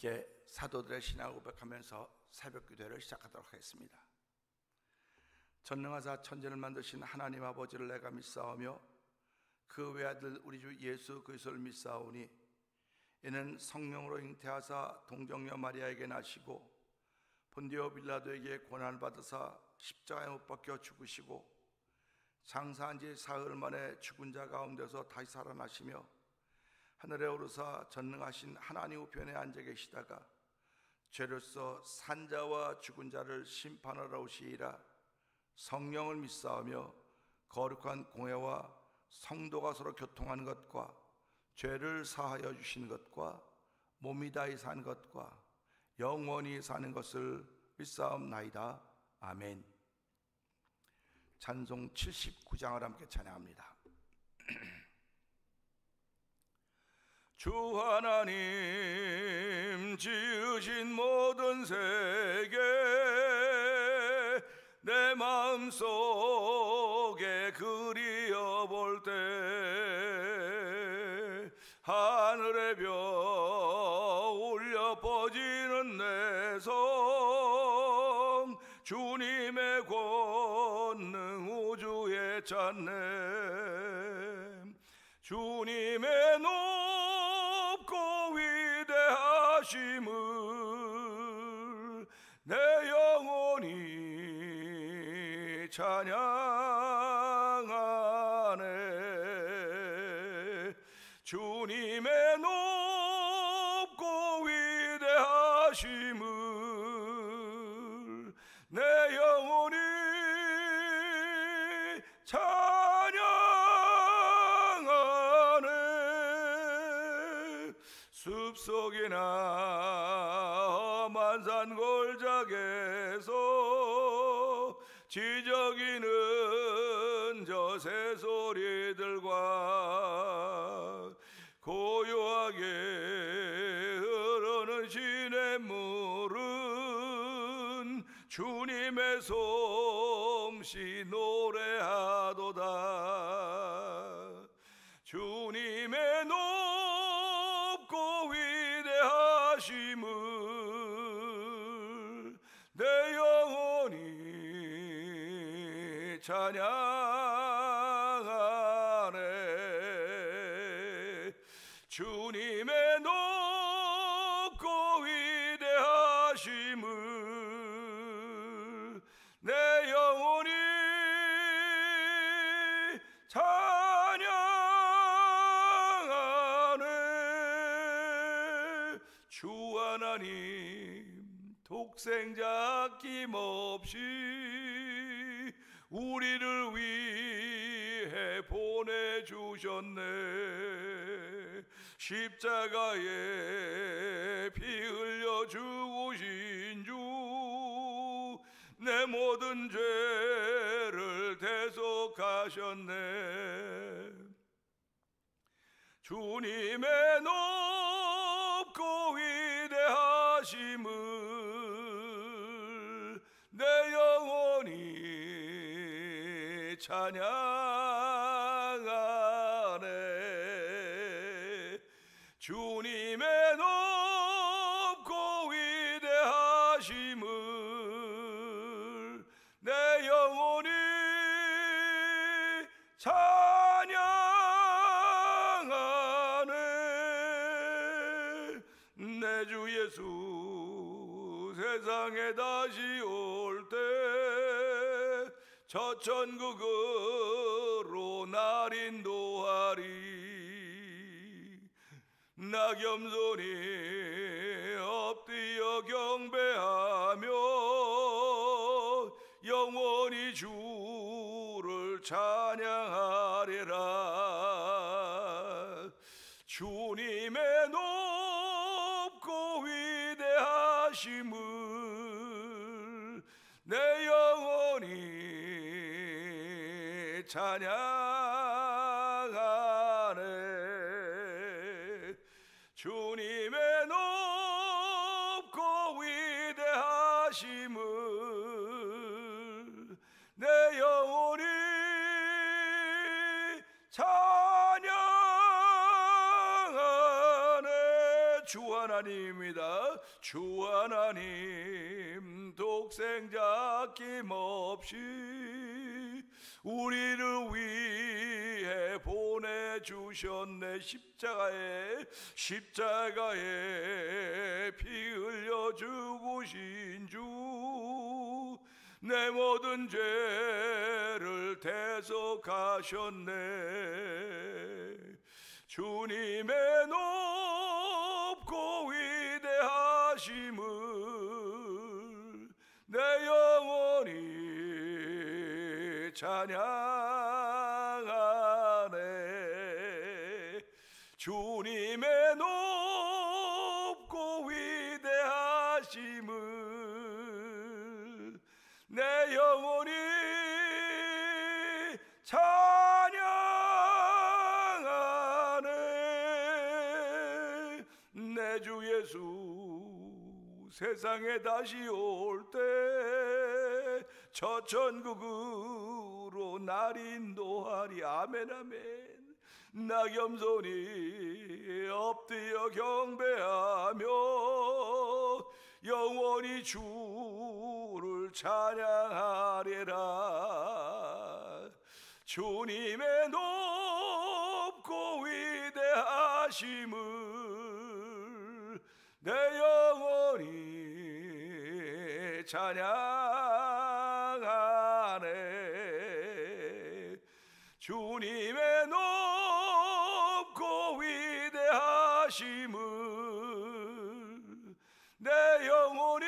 함께 사도들의 신앙을 고백하면서 새벽 기도를 시작하도록 하겠습니다. 전능하사 천지를 만드신 하나님 아버지를 내가 믿사오며 그 외아들 우리 주 예수 그리스도를 믿사오니 이는 성령으로 잉태하사 동정녀 마리아에게 나시고 본디오 빌라도에게 고난을 받으사 십자가에 못 박혀 죽으시고 장사한 지 사흘 만에 죽은 자 가운데서 다시 살아나시며 하늘에 오르사 전능하신 하나님 우편에 앉아 계시다가 죄로서 산 자와 죽은 자를 심판하러 오시리라. 성령을 믿사오며 거룩한 공회와 성도가 서로 교통하는 것과 죄를 사하여 주시는 것과 몸이 다히 사는 것과 영원히 사는 것을 믿사옵나이다. 아멘. 찬송 79장을 함께 찬양합니다. 주 하나님 지으신 모든 세계 내 마음속에 그리어 볼 때 하늘의 별 울려 퍼지는 내 성 주님의 권능 우주에 찾네. 주님의 높고 위대하심을 내 영혼이 찬양하네. 주님의 높고 위대하심을 내 영혼이 찬양하네. 숲속이나 험한 산골짜기에서 지저귀는 저 새소리들과 고요하게 흐르는 시냇물은 주님의 솜씨 노래하도다. 주님의 높고 위대하심을 내 영혼이 찬양하네. 주님의 높고 위대하심을 내 영혼이 찬양하네. 주 하나님 독생자 아낌없이 우리를 위해 보내주셨네. 십자가에 피 흘려 죽으신 주 내 모든 죄를 대속하셨네. 주님의 높고 위대하심을 내 영혼이 찬양하네. 주님의 높고 위대하심을 내 영혼이 찬양하네. 내 주 예수 세상에 다시 올 때 저 천국으로 날 인도하리. 나 겸손히 엎드려 경배하며 영원히 주를 찬양하리라. 주님의 높고 위대하심을 내 영혼이 찬양하네. 주님의 높고 위대하심을 내 영혼이 찬양하네. 주 하나님입니다. 주 하나님 독생자 아낌없이 우리를 위해 보내주셨네. 십자가에 피 흘려 죽으신 주, 내 모든 죄를 대속하셨네. 주님의 높고 위대하심을 내 영혼이 찬양하네. 주님의 높고 위대하심을 내 영혼이 찬양하네. 내 주 예수 세상에 다시 올 때 저 천국으로 날 인도하리. 아멘 아멘. 나 겸손히 엎드려 경배하며 영원히 주를 찬양하리라. 주님의 높고 위대하심을 내 영혼이 찬양하네. 주님의 높고 위대하심을 내 영혼이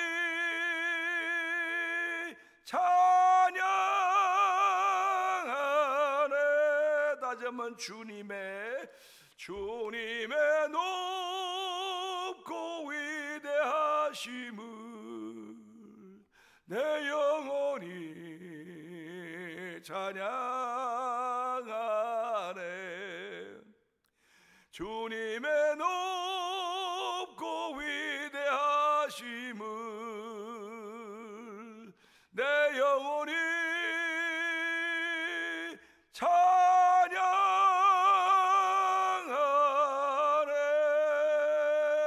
찬양하네. 다시 한번 주님의 높고 위대하심을 내 영혼이 찬양하네. 주님의 높고 위대하심을 내 영혼이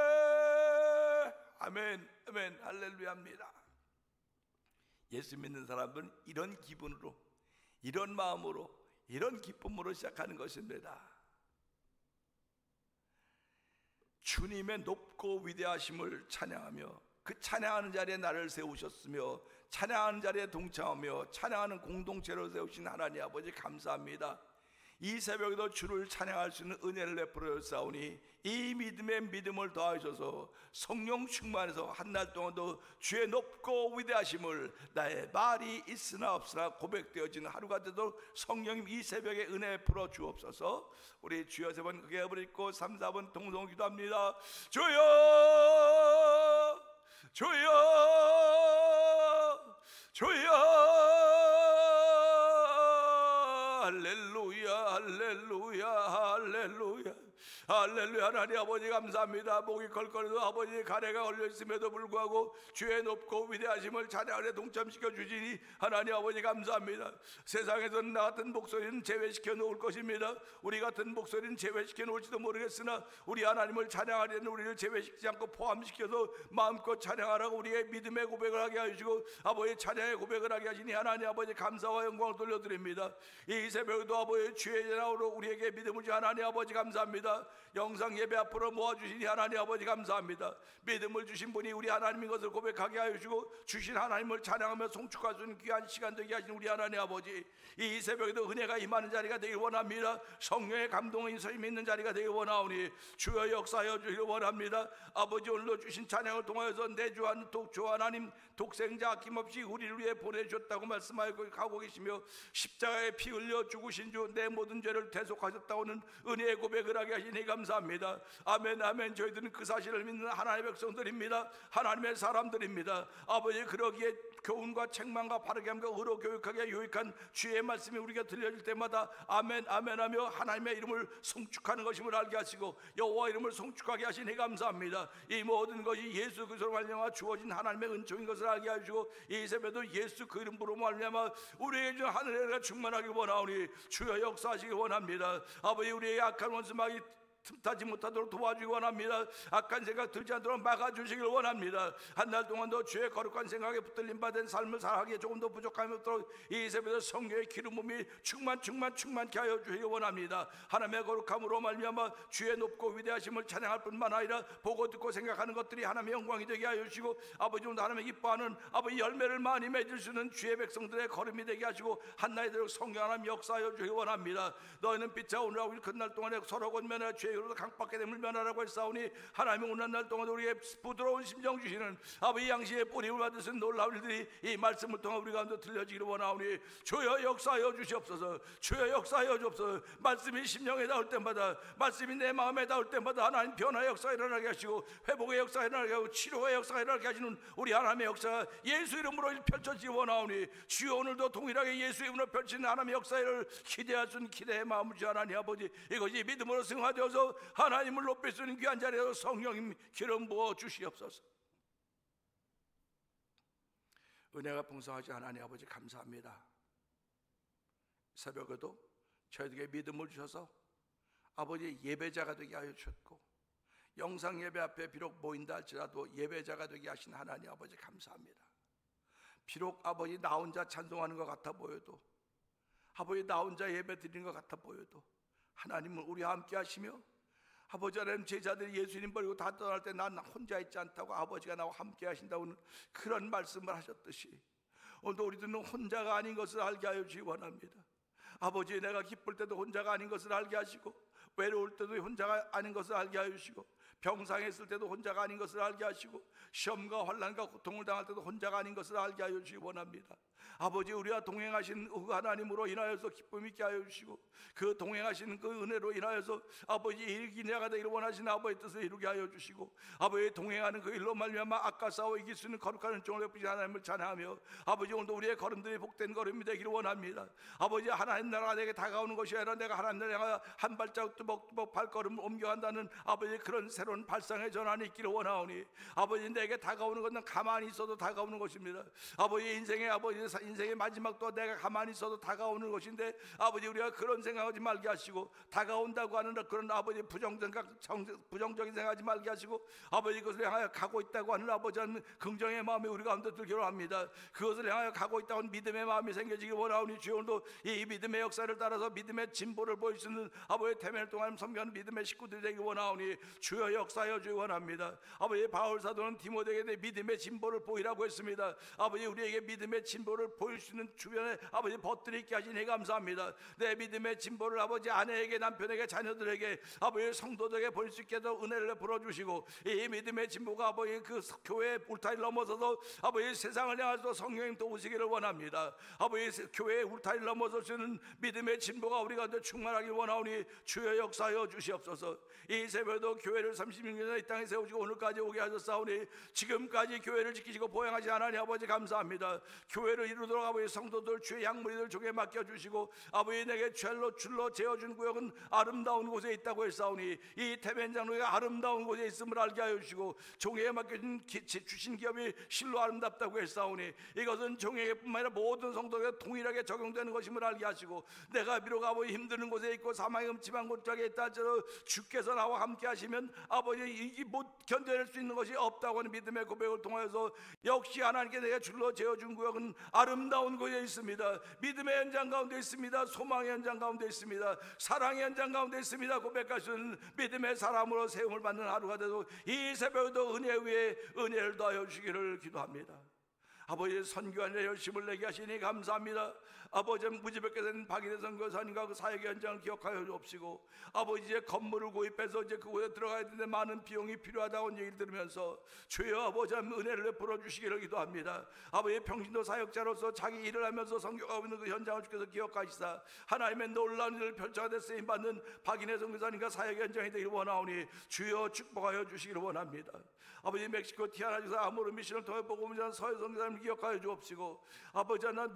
찬양하네. 아멘 아멘 할렐루야입니다. 예수 믿는 사람들은 이런 기분으로, 이런 마음으로, 이런 기쁨으로 시작하는 것입니다. 주님의 높고 위대하심을 찬양하며 그 찬양하는 자리에 나를 세우셨으며 찬양하는 자리에 동참하며 찬양하는 공동체로 세우신 하나님 아버지 감사합니다. 이 새벽에도 주를 찬양할 수 있는 은혜를 베풀어 주사오니 이 믿음에 믿음을 더하셔서 성령 충만해서 한날 동안도 주의 높고 위대하심을 나의 말이 있으나 없으나 고백되어지는 하루가 되도록 성령님 이 새벽에 은혜 풀어 주옵소서. 우리 주여 세 번 크게 부르고 3, 4번 동성 기도합니다. 주여 주여 주여. 할렐루야 할렐루야 할렐루야 할렐루야. 하나님 아버지 감사합니다. 목이 걸걸해도 아버지 가래가 걸려있음에도 불구하고 주의 높고 위대하심을 찬양에 동참시켜 주시니 하나님 아버지 감사합니다. 세상에서는 나 같은 목소리는 제외시켜 놓을 것입니다. 우리 같은 목소리는 제외시켜 놓을지도 모르겠으나 우리 하나님을 찬양하려는 우리를 제외시키지 않고 포함시켜서 마음껏 찬양하라고 우리의 믿음의 고백을 하게 하시고 아버지 찬양의 고백을 하게 하시니 하나님 아버지 감사와 영광을 돌려드립니다. 이 새벽에도 아버지 주의 전하로 우리에게 믿음을 주신 하나님 아버지 감사합니다. 영상 예배 앞으로 모아주시니 하나님 아버지 감사합니다. 믿음을 주신 분이 우리 하나님인 것을 고백하게 하시고 주신 하나님을 찬양하며 송축할 수 있는 귀한 시간 되게 하신 우리 하나님 아버지, 이 새벽에도 은혜가 임하는 자리가 되길 원합니다. 성령의 감동의 인서임이 있는 자리가 되길 원하오니 주여 역사하여 주기를 원합니다. 아버지 오늘도 주신 찬양을 통하여서 내 주 하나님 독생자 아낌없이 우리를 위해 보내주셨다고 말씀하고 계시며 십자가에 피 흘려 죽으신 주 내 모든 죄를 대속하셨다고는 은혜의 고백을 하게 하시니 감사합니다. 아멘 아멘. 저희들은 그 사실을 믿는 하나님의 백성들입니다. 하나님의 사람들입니다. 아버지 그러기에 교훈과 책망과 바르게 함과 의로 교육하게 유익한 주의 말씀이 우리가 들려질 때마다 아멘 아멘 하며 하나님의 이름을 송축하는 것임을 알게 하시고 여호와 이름을 송축하게 하시니 감사합니다. 이 모든 것이 예수 그리스도로 말미암아 주어진 하나님의 은총인 것을 알게 하시고 이 새벽에도 예수 그 이름으로 말미암아 우리에게 준 하늘의 은혜가 충만하길 원하오니 주여 역사하시길 원합니다. 아버지 우리의 악한 원수마귀 틈타지 못하도록 도와주기 원합니다. 악한 생각 들지 않도록 막아주시길 원합니다. 한 달 동안도 주의 거룩한 생각에 붙들림 받은 삶을 살아가기에 조금 더 부족함이 없도록 이 새벽에 성령의 기름 부음이 충만케 하여 주시기 원합니다. 하나님의 거룩함으로 말미암아 주의 높고 위대하심을 찬양할 뿐만 아니라 보고 듣고 생각하는 것들이 하나님의 영광이 되게 하여 주시고 아버지 오늘 하나님의 기뻐하는 아버지 열매를 많이 맺을 수 있는 주의 백성들의 걸음이 되게 하시고 한나이 되도록 성령 하나님 역사하여 주시기 원합니다. 너희는 빛과 오늘하고 일큰 날 동안에 서로 권면하여 죄로도 강밖에 됨을 면하라고 했사오니 하나님이 오늘 날 동안 우리에게 부드러운 심정 주시는 아버지 양식의 뿌림을 받을 수 있는 놀라운 일들이 이 말씀을 통해 우리 가운데 들려지기를 원하오니 주여 역사하여 주시옵소서. 주여 역사하여 주옵소서. 말씀이 심령에 닿을 때마다 말씀이 내 마음에 닿을 때마다 하나님 변화의 역사가 일어나게 하시고 회복의 역사가 일어나게 하고 치료의 역사가 일어나게 하시는 우리 하나님의 역사가 예수 이름으로 펼쳐지기 원하오니 주여 오늘도 동일하게 예수 이름으로 펼치는 하나님의 역사를 기대할 수 있는 기대의 마음을 주시오. 하나님 아버지 이것이 믿음으로 승화되어서 하나님을 높일 수 있는 귀한 자리에서 성령님 기름 부어 주시옵소서. 은혜가 풍성하지 하나님 아버지 감사합니다. 새벽에도 저희에게 믿음을 주셔서 아버지 예배자가 되게 하여 주셨고 영상 예배 앞에 비록 모인다 할지라도 예배자가 되게 하신 하나님 아버지 감사합니다. 비록 아버지 나 혼자 찬송하는 것 같아 보여도 아버지 나 혼자 예배 드리는 것 같아 보여도 하나님은 우리와 함께 하시며 아버지 하나님 제자들이 예수님 버리고 다 떠날 때 난 혼자 있지 않다고 아버지가 나와 함께 하신다고는 그런 말씀을 하셨듯이 오늘도 우리들은 혼자가 아닌 것을 알게 하여 주시기 원합니다. 아버지 내가 기쁠 때도 혼자가 아닌 것을 알게 하시고 외로울 때도 혼자가 아닌 것을 알게 하여 주시고 병상했을 때도 혼자가 아닌 것을 알게 하시고 시험과 환난과 고통을 당할 때도 혼자가 아닌 것을 알게 하여 주시기 원합니다. 아버지 우리와 동행하신 그 하나님으로 인하여서 기쁨 있게 하여 주시고 그 동행하시는 그 은혜로 인하여서 아버지 일기냐가 되기를 원하시는 아버지의 뜻을 이루게 하여 주시고 아버지 동행하는 그 일로 말미암아 악과 싸워 이길 수 있는 거룩한 은총을 베푸신 하나님을 찬양하며 아버지 오늘도 우리의 걸음들이 복된 걸음이 되기를 원합니다. 아버지 하나님 나라가 내게 다가오는 것이 아니라 내가 하나님 나라에 한 발자국 뚜벅뚜벅 발걸음을 옮겨간다는 아버지 그런 새로운 발상의 전환이 있기를 원하오니 아버지 내게 다가오는 것은 가만히 있어도 다가오는 것입니다. 아버지 인생의 마지막도 내가 가만히 있어도 다가오는 것인데 아버지 우리가 그런 생각하지 말게 하시고 다가온다고 하는 그런 아버지 부정적인 생각하지 말게 하시고 아버지 그것을 향하여 가고 있다고 하는 아버지 하는 긍정의 마음이 우리 가운데 들기로 합니다. 그것을 향하여 가고 있다고 하는 믿음의 마음이 생겨지기 원하오니 주여 오늘도 이 믿음의 역사를 따라서 믿음의 진보를 보일 수 있는 아버지의 태면을 통한 섬기는 믿음의 식구들이 되기 원하오니 주여 역사하여 주기 원합니다. 아버지 바울 사도는 디모데에게 믿음의 진보를 보이라고 했습니다. 아버지 우리에게 믿음의 진보를 보일 수 있는 주변에 아버지 벗들이 있게 하시니 감사합니다. 내 믿음의 진보를 아버지 아내에게 남편에게 자녀들에게 아버지 성도들에게 보일 수 있게 해서 은혜를 베풀어 주시고 이 믿음의 진보가 아버지 그 교회의 울타리를 넘어서서 아버지 세상을 향해서 성령님 도우시기를 원합니다. 아버지 교회의 울타리를 넘어서시는 믿음의 진보가 우리가 더 충만하길 원하오니 주여 역사하여 주시옵소서. 이 새벽에도 교회를 36년이나 이 땅에 세우시고 오늘까지 오게 하셨사오니 지금까지 교회를 지키시고 보양하신 하나님 아버지 감사합니다. 교회를 이루도록 아버지 성도들 주의 양무리들 종에 맡겨주시고 아버지 내게 줄로 재어준 구역은 아름다운 곳에 있다고 했사오니 이 태변장로가 아름다운 곳에 있음을 알게 하여 주시고 종에게 맡겨준 주신 기업이 실로 아름답다고 했사오니 이것은 종에게뿐만 아니라 모든 성도에게 동일하게 적용되는 것임을 알게 하시고 내가 비록 아버지 힘드는 곳에 있고 사망의 음침한 곳에 있다 할지라도 주께서 나와 함께 하시면 아버지 이 못 견뎌낼 수 있는 것이 없다고 하는 믿음의 고백을 통하여서 역시 하나님께 내가 줄로 재어준 구역은 아름다운 곳에 있습니다. 믿음의 현장 가운데 있습니다. 소망의 현장 가운데 있습니다. 사랑의 현장 가운데 있습니다. 고백하시는 믿음의 사람으로 세움을 받는 하루가 되도록 이 새벽에도 은혜 위에 은혜를 더하여 주시기를 기도합니다. 아버지의 선교하는 열심을 내게 하시니 감사합니다. 아버지 무지백게 된 박인혜 선교사님과 그 사역의 현장을 기억하여 주옵시고 아버지의 건물을 구입해서 이제 그곳에 들어가야 되는데 많은 비용이 필요하다고 얘기를 들으면서 주여 아버지 은혜를 베풀어 주시기를 기도합니다. 아버지의 평신도 사역자로서 자기 일을 하면서 선교하고 있는 그 현장을 주께서 기억하시사 하나님의 놀라운 일을 펼쳐가 쓰임받는 박인혜 선교사님과 사역의 현장이 되기를 원하오니 주여 축복하여 주시기를 원합니다. 아버지 멕시코 티아나 주사 아모르 미션을 통해 복음을 전한 서해 선교사님을 기억하여 주옵시고 아버지 하나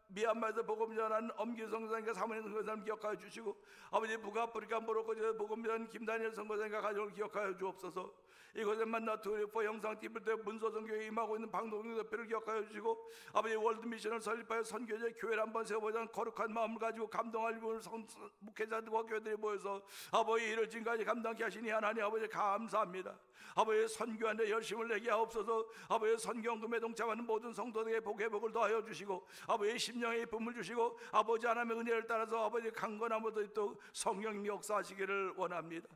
미얀마에서 복음 전한 엄기 선교사님과 사모님 선교사님 기억하여 주시고 아버지 북아프리카 모로코에서 복음 전한 김다니엘 선교사님과 가족을 기억하여 주옵소서. 이곳에 만나 두리포 영상 TV 때 문서선교에 임하고 있는 방동영 대표를 기억하여 주시고 아버지 월드미션을 설립하여 선교제 교회를 한번 세워보자는 거룩한 마음을 가지고 감동할 분을 목회자들과 교회들이 모여서 아버지 이를 지금까지 감당케 하시니 하나님 아버지 감사합니다. 아버지 선교하는데 열심을 내게 하옵소서. 아버지 선교헌금에 동참하는 모든 성도들에게 복의 복을 더하여 주시고 아버지 심령의 품을 주시고 아버지 하나님의 은혜를 따라서 아버지 강건함으로 또 성령님 역사하시기를 원합니다.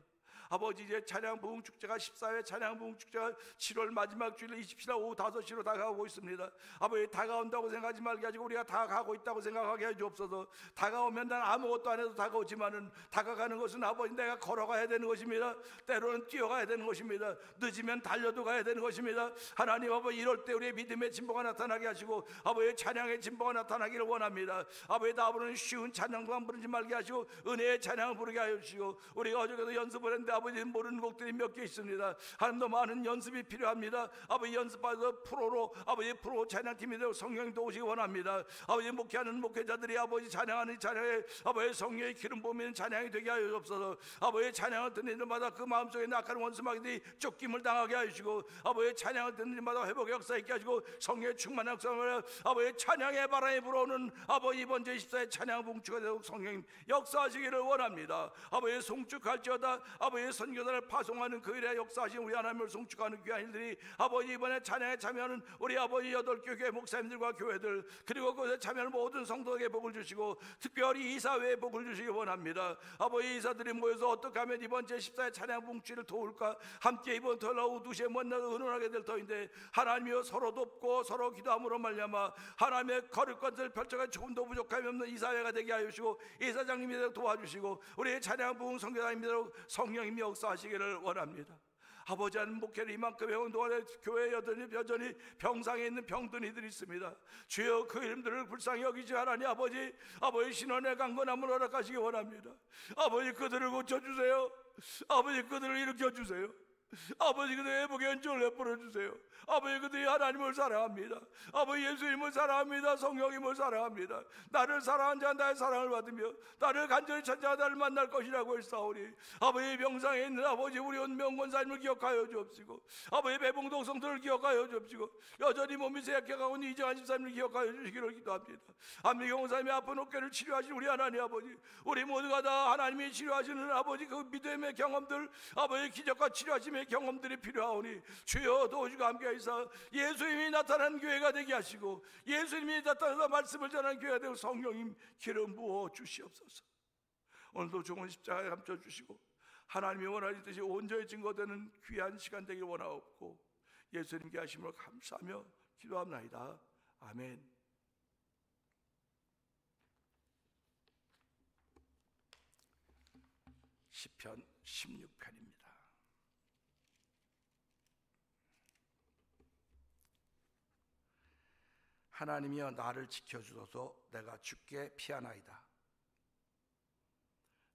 아버지 이제 찬양 부흥 축제가 14회 찬양 부흥 축제가 7월 마지막 주일 27일 오후 5시로 다가오고 있습니다. 아버지 다가온다고 생각하지 말게 하시고 우리가 다가가고 있다고 생각하게 해 주옵소서. 다가오면 난 아무것도 안 해도 다가오지만은 다가가는 것은 아버지 내가 걸어가야 되는 것입니다. 때로는 뛰어가야 되는 것입니다. 늦으면 달려도 가야 되는 것입니다. 하나님 아버지 이럴 때 우리의 믿음의 진보가 나타나게 하시고 아버지 찬양의 진보가 나타나기를 원합니다. 아버지 나부르는 쉬운 찬양도 부르지 말게 하시고 은혜의 찬양을 부르게 하여 주시고 우리가 어저께도 연습을 했는데 아버지 모르는 곡들이 몇 개 있습니다. 하나님도 많은 연습이 필요합니다. 아버지 연습해서 프로로 아버지 프로 찬양팀이 되고 성령도 오시기 원합니다. 아버지 목회하는 목회자들이 아버지 찬양하는 찬양에 아버지 성령의 기름 부으면 찬양이 되게 하여 주옵소서. 아버지 찬양을 듣는 일마다 그 마음속에 낙하는 원수마귀들이 쫓김을 당하게 하시고 아버지 찬양을 듣는 일마다 회복의 역사 있게 하시고 성령의 충만한 역사를 아버지 찬양의 바람이 불어오는 아버지 이번 제14회 찬양 봉축가 되고 성령님 역사하시기를 원합니다. 아버지 송축할지어다. 아버지 선교사를 파송하는 그 일에 역사하신 우리 하나님을 송축하는 귀한 일들이 아버지 이번에 찬양에 참여하는 우리 아버지 8개 교회 목사님들과 교회들 그리고 그것에 참여하는 모든 성도에게 복을 주시고 특별히 이사회에 복을 주시기 원합니다. 아버지 이사들이 모여서 어떻게 하면 이번 제14회 찬양 봉축을 도울까 함께 이번 토요일 오후 2시에 만나서 의논하게 될 터인데 하나님이여 서로 돕고 서로 기도함으로 말미암아 하나님의 거룩관을 펼쳐가 조금도 부족함이 없는 이사회가 되게 하여 주시고 이사장님이 도와주시고 우리 찬양 부흥 선교사님들 성령님이 역사하시기를 원합니다. 아버지 하는 목회를 이만큼 해온 동안에 교회 여전히 병상에 있는 병든이들이 있습니다. 주여 그 이름들을 불쌍히 여기지 하나니 아버지 신원의 강건함을 허락하시기 원합니다. 아버지 그들을 고쳐주세요. 아버지 그들을 일으켜주세요. 아버지 그들의 회복의恩주를 베풀어주세요. 아버지 그들이 하나님을 사랑합니다. 아버지 예수님을 사랑합니다. 성령님을 사랑합니다. 나를 사랑한 자 나의 사랑을 받으며 나를 간절히 찾는 자가 나를 만날 것이라고 했사오니 아버지 병상에 있는 아버지 우리 은명권사님을 기억하여 주옵시고 아버지 배봉동 성도를 기억하여 주옵시고 여전히 몸이 세약해가고 있는 이정한 집사님을 기억하여 주시기를 기도합니다. 안미경사님의 아픈 어깨를 치료하신 우리 하나님 아버지 우리 모두가 다 하나님이 치료하시는 아버지 그 믿음의 경험들 아버지 기적과 치료하심의 경험들이 필요하오니 주여 도우시고 함께 예수님이 나타난 교회가 되게 하시고 예수님이 나타나서 말씀을 전하는 교회가 되고 성령님 기름 부어 주시옵소서. 오늘도 좋은 십자가에 감춰 주시고 하나님이 원하시듯이 온전히 증거되는 귀한 시간 되길 원하옵고 예수님께 하심을 감사하며 기도합나이다. 아멘. 시편 16편입니다. 하나님이여 나를 지켜주소서. 내가 주께 피하나이다.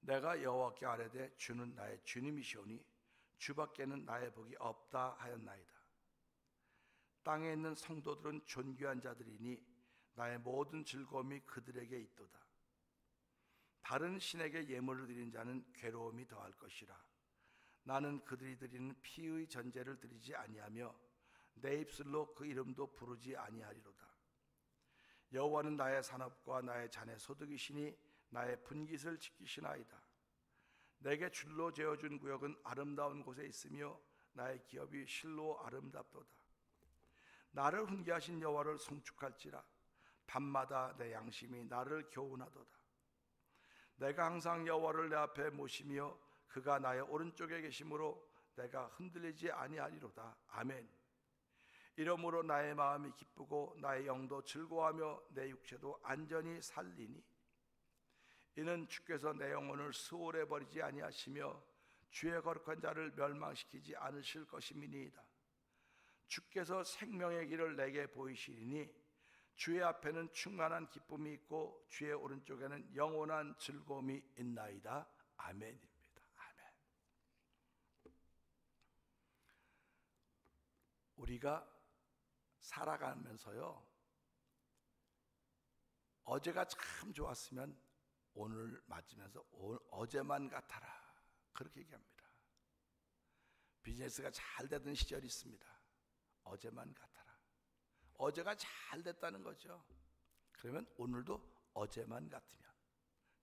내가 여호와께 아뢰되 주는 나의 주님이시오니 주밖에는 나의 복이 없다 하였나이다. 땅에 있는 성도들은 존귀한 자들이니 나의 모든 즐거움이 그들에게 있도다. 다른 신에게 예물을 드린 자는 괴로움이 더할 것이라. 나는 그들이 드리는 피의 전제를 드리지 아니하며 내 입술로 그 이름도 부르지 아니하리로다. 여호와는 나의 산업과 나의 잔의 소득이시니 나의 분깃을 지키시나이다. 내게 줄로 재어준 구역은 아름다운 곳에 있으며 나의 기업이 실로 아름답도다. 나를 훈계하신 여호와를 송축할지라. 밤마다 내 양심이 나를 교훈하도다. 내가 항상 여호와를 내 앞에 모시며 그가 나의 오른쪽에 계심으로 내가 흔들리지 아니하리로다. 아멘. 이러므로 나의 마음이 기쁘고 나의 영도 즐거워하며 내 육체도 안전히 살리니 이는 주께서 내 영혼을 수월해 버리지 아니하시며 주의 거룩한 자를 멸망시키지 않으실 것임이니이다. 주께서 생명의 길을 내게 보이시리니 주의 앞에는 충만한 기쁨이 있고 주의 오른쪽에는 영원한 즐거움이 있나이다. 아멘입니다. 아멘. 우리가 살아가면서요 어제가 참 좋았으면 오늘 맞으면서 어제만 같아라 그렇게 얘기합니다. 비즈니스가 잘 되던 시절이 있습니다. 어제만 같아라. 어제가 잘 됐다는 거죠. 그러면 오늘도 어제만 같으면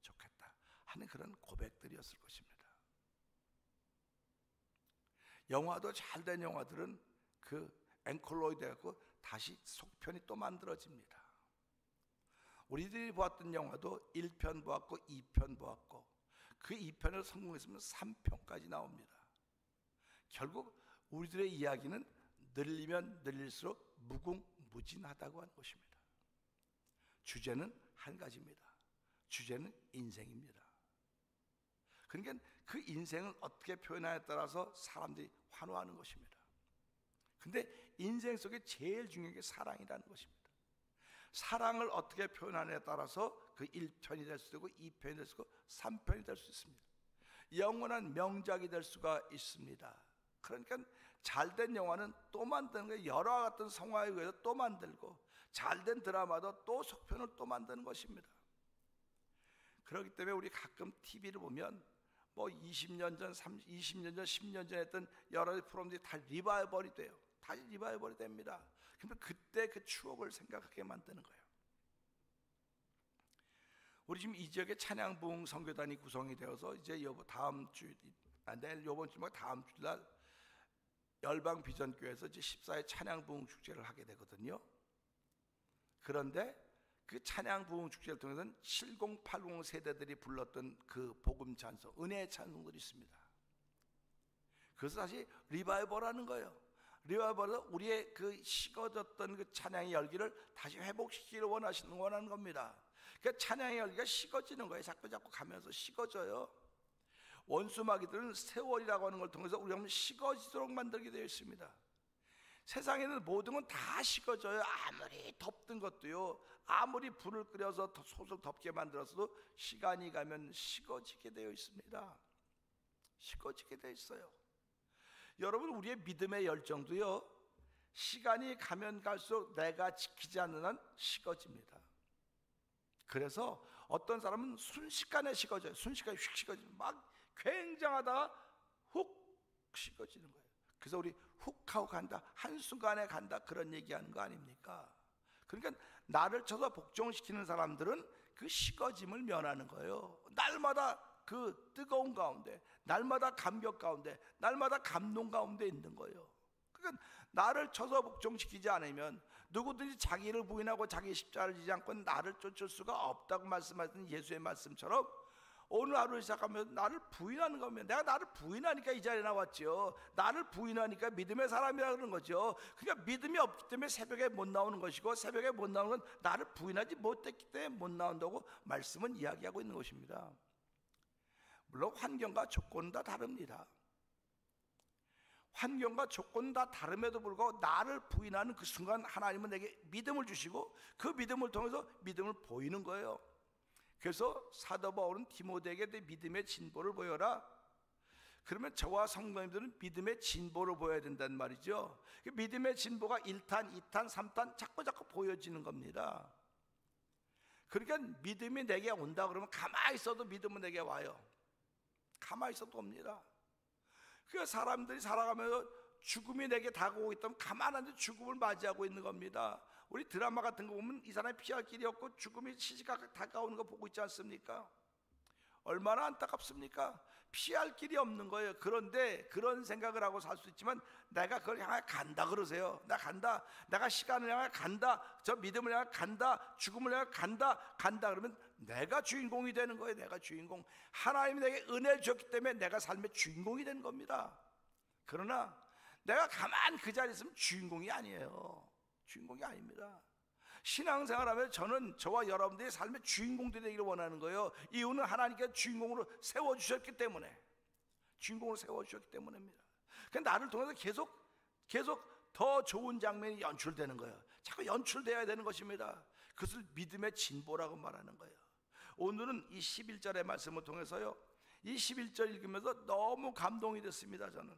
좋겠다 하는 그런 고백들이었을 것입니다. 영화도 잘 된 영화들은 그 앵콜로이 돼갖고 다시 속편이 또 만들어집니다. 우리들이 보았던 영화도 1편 보았고 2편 보았고 그 2편을 성공했으면 3편까지 나옵니다. 결국 우리들의 이야기는 늘리면 늘릴수록 무궁무진하다고 하는 것입니다. 주제는 한 가지입니다. 주제는 인생입니다. 그러니까 그 인생을 어떻게 표현하냐에 따라서 사람들이 환호하는 것입니다. 근데 인생 속에 제일 중요한 게 사랑이라는 것입니다. 사랑을 어떻게 표현하냐에 따라서 그 1편이 될 수도 있고 2편이 될 수도 있고 3편이 될 수 있습니다. 영원한 명작이 될 수가 있습니다. 그러니까 잘된 영화는 또 만드는 거예요. 여러 같은 성화에 의해서 또 만들고, 잘된 드라마도 또 속편을 또 만드는 것입니다. 그렇기 때문에 우리 가끔 TV를 보면 뭐 20년 전, 20년 전, 10년 전 했던 여러 가지 프로그램들이 다 리바이벌이 돼요. 다시 리바이벌이 됩니다. 그러면 그때 그 추억을 생각하게 만드는 거예요. 우리 지금 이 지역에 찬양부흥 선교단이 구성이 되어서 이제 다음 주, 내일 요번 주 말고 다음 주날 열방 비전교회에서 이제 14회 찬양부흥 축제를 하게 되거든요. 그런데 그 찬양부흥 축제를 통해서는 70, 80 세대들이 불렀던 그 복음 찬송, 은혜의 찬송들이 있습니다. 그래서 다시 리바이벌하는 거예요. 리바이벌은 우리의 그 식어졌던 그 찬양의 열기를 다시 회복시키기를 원하는 겁니다. 그러니까 찬양의 열기가 식어지는 거예요. 자꾸 가면서 식어져요. 원수마귀들은 세월이라고 하는 걸 통해서 우리가 식어지도록 만들게 되어 있습니다. 세상에는 모든 건 다 식어져요. 아무리 덥던 것도요, 아무리 불을 끓여서 솥을 덥게 만들었어도 시간이 가면 식어지게 되어 있습니다. 식어지게 되어 있어요. 여러분, 우리의 믿음의 열정도요, 시간이 가면 갈수록 내가 지키지 않는 한 식어집니다. 그래서 어떤 사람은 순식간에 식어져요. 순식간에 휙 식어지면 막 굉장하다가 훅 식어지는 거예요. 그래서 우리 훅 하고 간다, 한순간에 간다, 그런 얘기하는 거 아닙니까? 그러니까 나를 쳐서 복종시키는 사람들은 그 식어짐을 면하는 거예요. 날마다 그 뜨거운 가운데, 날마다 감격 가운데, 날마다 감동 가운데 있는 거예요. 그러니까 나를 쳐서 복종시키지 않으면 누구든지 자기를 부인하고 자기 십자가를 지지 않고 나를 쫓을 수가 없다고 말씀하신 예수의 말씀처럼 오늘 하루를 시작하면 나를 부인하는 겁니다. 내가 나를 부인하니까 이 자리에 나왔죠. 나를 부인하니까 믿음의 사람이라 그러는 거죠. 그러니까 믿음이 없기 때문에 새벽에 못 나오는 것이고, 새벽에 못 나오는 건 나를 부인하지 못했기 때문에 못 나온다고 말씀은 이야기하고 있는 것입니다. 물론 환경과 조건은 다 다릅니다. 환경과 조건은 다 다름에도 불구하고 나를 부인하는 그 순간 하나님은 내게 믿음을 주시고 그 믿음을 통해서 믿음을 보이는 거예요. 그래서 사도 바울은 디모데에게 내 믿음의 진보를 보여라. 그러면 저와 성도님들은 믿음의 진보를 보여야 된다는 말이죠. 믿음의 진보가 1탄, 2탄, 3탄 자꾸 보여지는 겁니다. 그러니까 믿음이 내게 온다 그러면 가만히 있어도 믿음은 내게 와요. 가만히 있어도 옵니다. 그 사람들이 살아가면서 죽음이 내게 다가오고 있다면 가만한데 죽음을 맞이하고 있는 겁니다. 우리 드라마 같은 거 보면 이 사람이 피할 길이 없고 죽음이 시시각각 다가오는 거 보고 있지 않습니까? 얼마나 안타깝습니까? 피할 길이 없는 거예요. 그런데 그런 생각을 하고 살 수 있지만 내가 그걸 향해 간다 그러세요. 나 간다. 내가 시간을 향해 간다. 저 믿음을 향해 간다. 죽음을 향해 간다. 그러면 내가 주인공이 되는 거예요. 내가 주인공. 하나님이 내게 은혜를 줬기 때문에 내가 삶의 주인공이 되는 겁니다. 그러나 내가 가만 그 자리에 있으면 주인공이 아니에요. 주인공이 아닙니다. 신앙생활하면 저는 저와 여러분들의 삶의 주인공들이 되기를 원하는 거예요. 이유는 하나님께서 주인공으로 세워주셨기 때문에, 주인공으로 세워주셨기 때문입니다. 그러니까 나를 통해서 계속 더 좋은 장면이 연출되는 거예요. 자꾸 연출되어야 되는 것입니다. 그것을 믿음의 진보라고 말하는 거예요. 오늘은 이 11절의 말씀을 통해서요, 이 11절 읽으면서 너무 감동이 됐습니다. 저는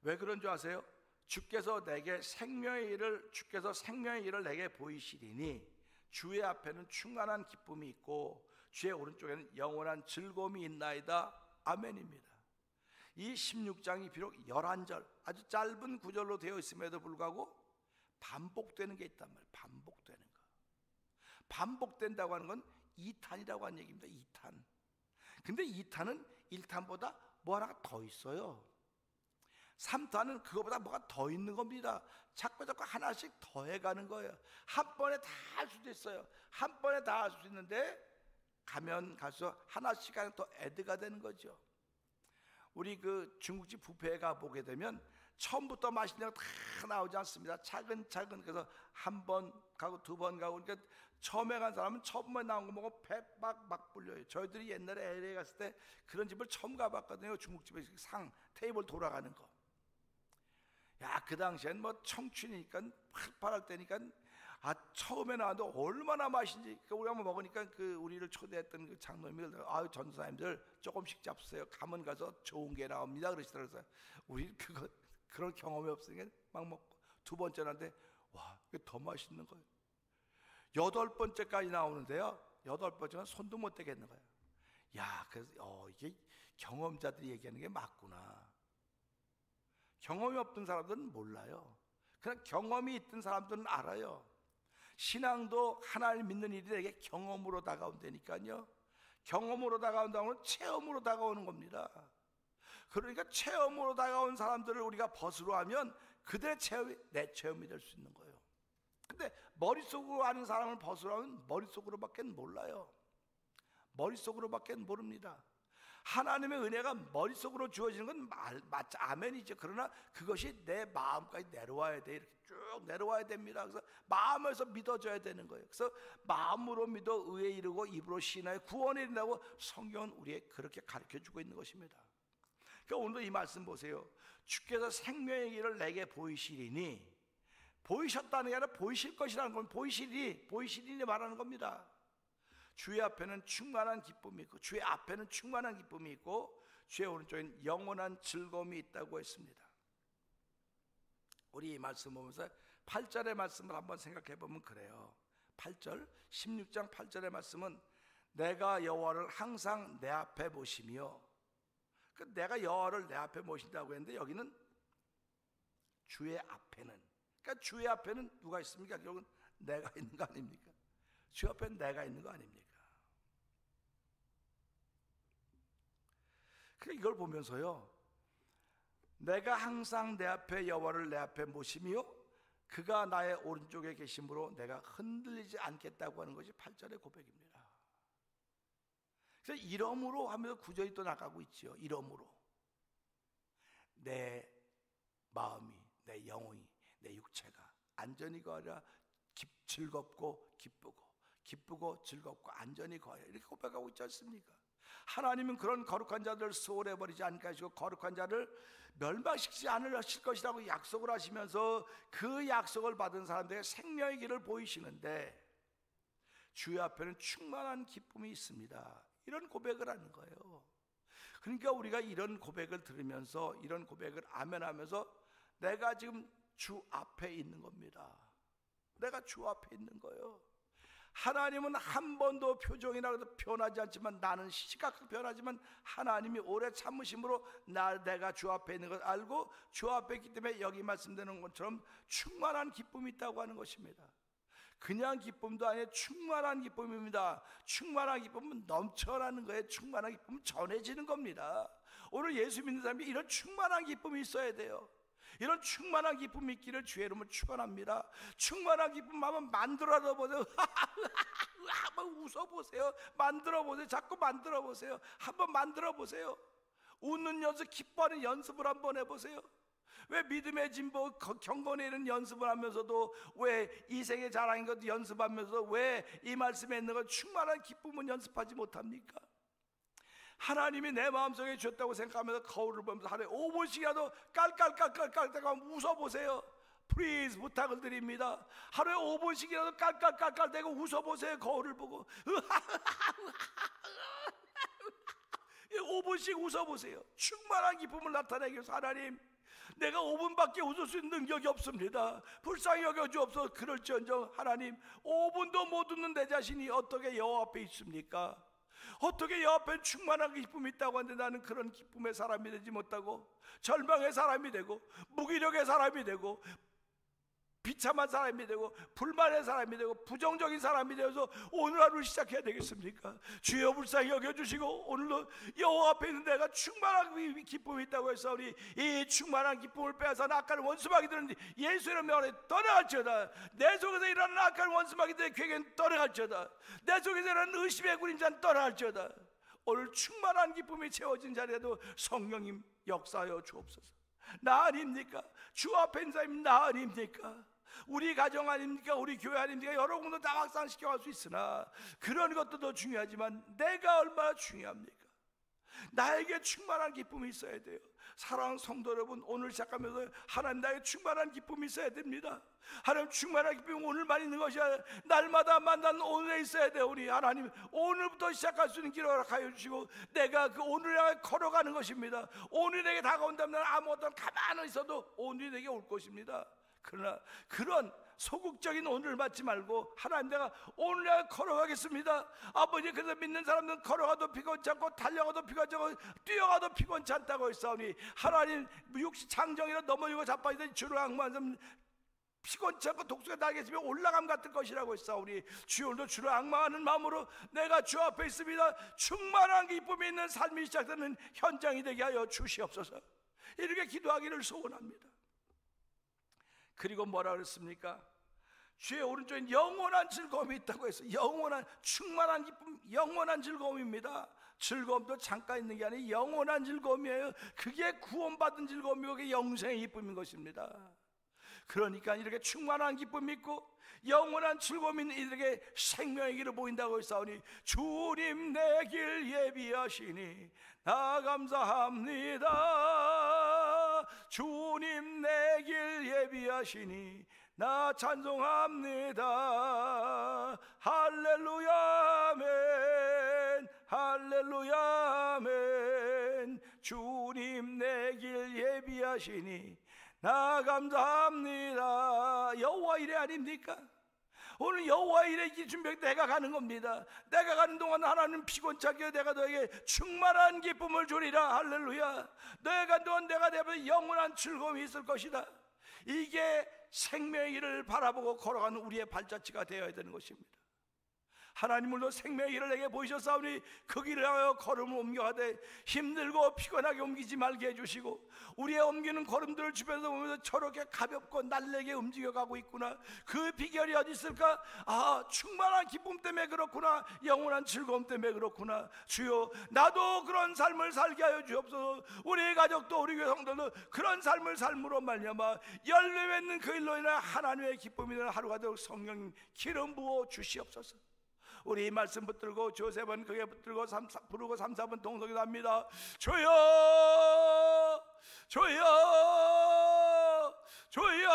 왜 그런 줄 아세요? 주께서 생명의 일을 내게 보이시리니 주의 앞에는 충만한 기쁨이 있고 주의 오른쪽에는 영원한 즐거움이 있나이다. 아멘입니다. 이 16장이 비록 11절 아주 짧은 구절로 되어 있음에도 불구하고 반복되는 게 있단 말이에요. 반복되는 거. 반복된다고 하는 건 2탄이라고 하는 얘기입니다. 2탄. 근데 2탄은 1탄보다 뭐 하나가 더 있어요. 3탄은 그거보다 뭐가 더 있는 겁니다. 자꾸 하나씩 더해가는 거예요. 한 번에 다 할 수도 있어요. 한 번에 다 할 수 있는데 가면 갈수록 하나씩 더 애드가 되는 거죠. 우리 그 중국집 뷔페에 가 보게 되면 처음부터 맛있는 거 다 나오지 않습니다. 차근차근. 그래서 한 번 가고 두 번 가고, 그러니까 처음에 간 사람은 처음에 나온 거 먹고 배 막 불려요. 저희들이 옛날에 LA 갔을 때 그런 집을 처음 가봤거든요. 중국집에서 상 테이블 돌아가는 거. 야, 그 당시엔 뭐 청춘이니까 팔팔할 때니까 처음에 나와도 얼마나 맛있는지. 그러니까 우리 한번 먹으니까 그 우리를 초대했던 그 장로님이 아유, 전도사님들 조금씩 잡수세요. 가면 가서 좋은 게 나옵니다 그러시더라고요. 우리 그런 경험이 없으니까 막 먹고 두 번째는데 와, 이게 더 맛있는 거예요. 8번째까지 나오는데요, 8번째는 손도 못 대겠는 거예요. 야, 그래서 이게 경험자들이 얘기하는 게 맞구나. 경험이 없던 사람들은 몰라요. 그냥 경험이 있던 사람들은 알아요. 신앙도 하나님 믿는 일이 되게 경험으로 다가온다니까요. 경험으로 다가온다는 건 체험으로 다가오는 겁니다. 그러니까 체험으로 다가온 사람들을 우리가 벗으로 하면 그들의 체험이 내 체험이 될 수 있는 거예요. 근데 머릿속으로 아는 사람을 벗으로 하면 머릿속으로밖에 몰라요. 머릿속으로밖에 모릅니다. 하나님의 은혜가 머릿속으로 주어지는 건 맞죠. 아멘이죠. 그러나 그것이 내 마음까지 내려와야 돼. 이렇게 쭉 내려와야 됩니다. 그래서 마음에서 믿어져야 되는 거예요. 그래서 마음으로 믿어 의에 이르고 입으로 시인하여 구원에 이른다고 성경은 우리에게 그렇게 가르쳐주고 있는 것입니다. 그러니까 오늘도 이 말씀 보세요. 주께서 생명의 길을 내게 보이시리니, 보이셨다는 게 아니라 보이실 것이라는 건 보이시리니 말하는 겁니다. 주의 앞에는 충만한 기쁨이 있고 주의 앞에는 충만한 기쁨이 있고 주의 오른쪽엔 영원한 즐거움이 있다고 했습니다. 우리 이 말씀 보면서 8절의 말씀을 한번 생각해 보면 그래요. 8절 16장 8절의 말씀은 내가 여호와를 항상 내 앞에 모시며, 내가 여호와를 내 앞에 모신다고 했는데 여기는 주의 앞에는, 그러니까 주의 앞에는 누가 있습니까? 결국은 내가 있는 거 아닙니까? 주 앞에는 내가 있는 거 아닙니까? 그러니까 이걸 보면서요, 내가 항상 내 앞에 여호와를 내 앞에 모시며 그가 나의 오른쪽에 계심으로 내가 흔들리지 않겠다고 하는 것이 8절의 고백입니다. 그래서 이러므로 하면서 구절이 또 나가고 있죠. 이러므로 내 마음이, 내 영혼이, 내 육체가 안전히 거하라. 즐겁고 기쁘고 즐겁고 안전히 거하라. 이렇게 고백하고 있지 않습니까? 하나님은 그런 거룩한 자들을 소홀해버리지 않게 하시고 거룩한 자를 멸망시키지 않으실 것이라고 약속을 하시면서 그 약속을 받은 사람들에게 생명의 길을 보이시는데 주의 앞에는 충만한 기쁨이 있습니다. 이런 고백을 하는 거예요. 그러니까 우리가 이런 고백을 들으면서, 이런 고백을 아멘하면서 내가 지금 주 앞에 있는 겁니다. 내가 주 앞에 있는 거예요. 하나님은 한 번도 표정이라도 변하지 않지만, 나는 시각적 변하지만 하나님이 오래 참으심으로 내가 주 앞에 있는 걸 알고 주 앞에 있기 때문에 여기 말씀되는 것처럼 충만한 기쁨이 있다고 하는 것입니다. 그냥 기쁨도 아니에요. 충만한 기쁨입니다. 충만한 기쁨은 넘쳐나는 거예요. 충만한 기쁨은 전해지는 겁니다. 오늘 예수 믿는 사람이 이런 충만한 기쁨이 있어야 돼요. 이런 충만한 기쁨이 있기를 주의 이름으로 축원합니다. 충만한 기쁨 한번 만들어서 보세요. 한번 웃어보세요. 만들어보세요. 자꾸 만들어보세요. 한번 만들어보세요. 웃는 연습, 기뻐하는 연습을 한번 해보세요. 왜 믿음의 진보 경건에는 연습을 하면서도, 왜 이생의 자랑인 것도 연습하면서 왜 이 말씀에 있는 것 충만한 기쁨은 연습하지 못합니까? 하나님이 내 마음속에 주셨다고 생각하면서 거울을 보면서 하루에 5분씩이라도 깔깔깔깔깔 웃어보세요. 플리즈 부탁을 드립니다. 하루에 5분씩이라도 깔깔깔깔 대고 웃어보세요. 거울을 보고 5분씩 웃어보세요. 충만한 기쁨을 나타내기 위해서 하나님, 내가 5분밖에 웃을 수 있는 능력이 없습니다. 불쌍히 여겨주옵소서. 그럴지언정 하나님, 5분도 못 웃는 내 자신이 어떻게 여호와 앞에 있습니까? 어떻게 여 앞에 충만한 기쁨이 있다고 하는데 나는 그런 기쁨의 사람이 되지 못하고 절망의 사람이 되고 무기력의 사람이 되고 비참한 사람이 되고 불만의 사람이 되고 부정적인 사람이 되어서 오늘 하루를 시작해야 되겠습니까? 주여 불쌍히 여겨주시고 오늘도 여호와 앞에 있는 내가 충만한 기쁨이 있다고 해서 우리 이 충만한 기쁨을 빼앗아 악한 원수마귀 들은 예수의 명에 떠나갈지어다. 내 속에서 일어나는 악한 원수마귀들의 괴계는 떠나갈지어다. 내 속에서 일어나는 의심의 그림자는 떠나갈지어다. 오늘 충만한 기쁨이 채워진 자리에도 성령님 역사하여 주옵소서. 나 아닙니까? 주 앞에 있는 사람이 나 아닙니까? 우리 가정 아닙니까? 우리 교회 아닙니까? 여러 군데 다 확산시켜갈 수 있으나 그런 것도 더 중요하지만 내가 얼마나 중요합니까? 나에게 충만한 기쁨이 있어야 돼요. 사랑하는 성도 여러분, 오늘 시작하면서 하나님 나에게 충만한 기쁨이 있어야 됩니다. 하나님 충만한 기쁨이 오늘만 있는 것이 아니라 날마다 만나는 오늘에 있어야 돼요. 우리 하나님 오늘부터 시작할 수 있는 길을 허락하여 주시고 내가 그 오늘을 향해 걸어가는 것입니다. 오늘이 내게 다가온다면 아무것도 가만히 있어도 오늘이 내게 올 것입니다. 그러나 그런 소극적인 오늘을 맞지 말고 하나님 내가 오늘날 걸어가겠습니다. 아버지, 그래서 믿는 사람들은 걸어가도 피곤치 않고 달려가도 피곤치 않고 뛰어가도 피곤치 않다고 했사오니 하나님 육시 창정이라 넘어지고 자빠지던 주를 악마하는 피곤치 않고 독수가 날개치며 올라감 같을 것이라고 했사오니 주여 오늘도 주를 악마하는 마음으로 내가 주 앞에 있습니다. 충만한 기쁨이 있는 삶이 시작되는 현장이 되게 하여 주시옵소서. 이렇게 기도하기를 소원합니다. 그리고 뭐라 그랬습니까? 주의 오른쪽에 영원한 즐거움이 있다고 해서 영원한 충만한 기쁨, 영원한 즐거움입니다. 즐거움도 잠깐 있는 게 아니라 영원한 즐거움이에요. 그게 구원받은 즐거움이고 그게 영생의 기쁨인 것입니다. 그러니까 이렇게 충만한 기쁨이 있고 영원한 즐거움이 있는 이들에게 생명의 길을 보인다고 했사오니 주님 내 길 예비하시니 나 감사합니다. 주님 내 길 예비하시니 나 찬송합니다. 할렐루야 아멘, 할렐루야 아멘. 주님 내 길 예비하시니 나 감사합니다. 여호와 이래 아닙니까? 오늘 여호와 이래 준비할 때 내가 가는 겁니다. 내가 가는 동안 하나님 피곤치 않게 내가 너에게 충만한 기쁨을 주리라. 할렐루야. 너희가 가는 동안 내가 되면 영원한 즐거움이 있을 것이다. 이게 생명의 길을 바라보고 걸어가는 우리의 발자취가 되어야 되는 것입니다. 하나님으로 생명의 길을 내게 보이셨사오니 그 길을 하여 걸음을 옮겨가되 힘들고 피곤하게 옮기지 말게 해주시고 우리의 옮기는 걸음들을 주변에서 보면서 저렇게 가볍고 날래게 움직여가고 있구나. 그 비결이 어디 있을까? 아, 충만한 기쁨 때문에 그렇구나. 영원한 즐거움 때문에 그렇구나. 주여 나도 그런 삶을 살게 하여 주옵소서. 우리 가족도 우리 교회 성도도 그런 삶을 삶으로 말미암아 열매 맺는 그 일로 인해 하나님의 기쁨이 되는 하루가 되도록 성령님 기름 부어 주시옵소서. 우리 이 말씀 붙들고 주 세 번 크게 붙들고 부르고 3, 4번 동성기도 합니다. 주여 주여 주여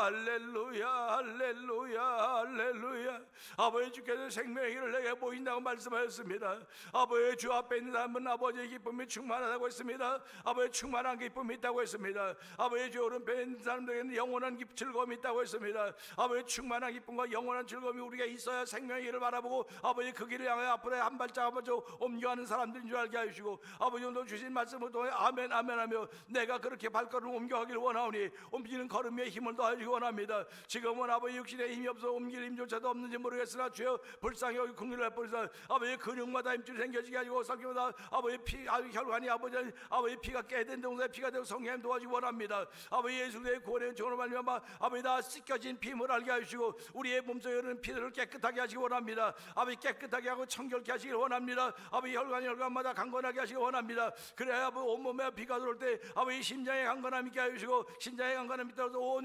할렐루야 할렐루야 할렐루야. 아버지 주께서 생명의 길을 내게 보인다고 말씀하셨습니다. 아버지 주 앞에 있는 사람은 아버지의 기쁨이 충만하다고 했습니다. 아버지 충만한 기쁨이 있다고 했습니다. 아버지 주 오른편에 있는 사람들에게는 영원한 즐거움이 있다고 했습니다. 아버지 충만한 기쁨과 영원한 즐거움이 우리가 있어야 생명의 길을 바라보고 아버지 그 길을 향해 앞으로 한 발짝 한 발짝 옮겨가는 사람들인 줄 알게 하시고 아버지 오늘 주신 말씀을 통해 아멘 아멘 하며 내가 그렇게 발걸음을 옮겨가기를 원하오니 옮기는 걸음에 힘을 더하시기 원합니다. 지금은 아버지 육신에 힘이 없어 옮길 힘조차도 없는지 모르겠으나 주여 불쌍히 여기 국리를 해버리사 아버지 근육마다 힘줄이 생겨지게 하시고 성경마다 아버지 피 혈관이 아버지 피가 깨된 동사에 피가 되고 성령님 도와주기 원합니다. 아버지 예수의 구원의 종으로 말미암아 아버지 다 씻겨진 피임을 알게 하시고 우리의 몸속에 흐르는 피들을 깨끗하게 하시기 원합니다. 아버지 깨끗하게 하고 청결케 하시기 원합니다. 아버지 혈관마다 강건하게 하시기 원합니다. 그래야 아버지 온몸에 피가 들어올 때 아버지 심장에 강건함 있게 하시고 심장에 강건함 있게 하셔서 온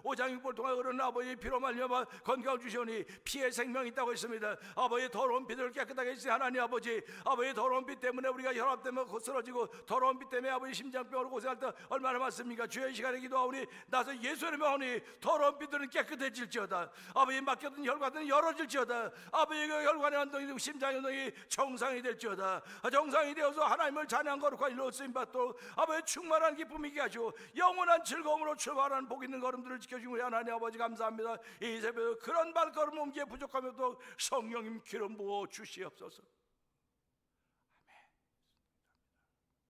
오장육부를 통해 흐르는 아버지 피로 말미암아 건강을 주시오니 피에 생명이 있다고 했습니다. 아버지 더러운 피들을 깨끗하게 해주신 하나님 아버지 더러운 피 때문에 우리가 혈압 때문에 쓰러지고 더러운 피 때문에 아버지 심장병으로 고생할 때 얼마나 많습니까? 주의 이 시간에 기도하오니 나서 예수님의 마오니 더러운 피들은 깨끗해질지어다. 아버지 막혀든 혈관은 열어질지어다. 아버지 그 혈관의 운동이 심장의 운동이 정상이 될지어다. 정상이 되어서 하나님을 찬양 거룩한 일로 쓰임받도록 아버지 충만한 기쁨이 있게 하시고 영원한 즐거움으로 출발하는 복 있는 걸음들을 지켜 비켜주신 우리 하나님 아버지 감사합니다. 이 새벽에 그런 발걸음 옮기에 부족하면도 성령님 기름 부어 주시옵소서.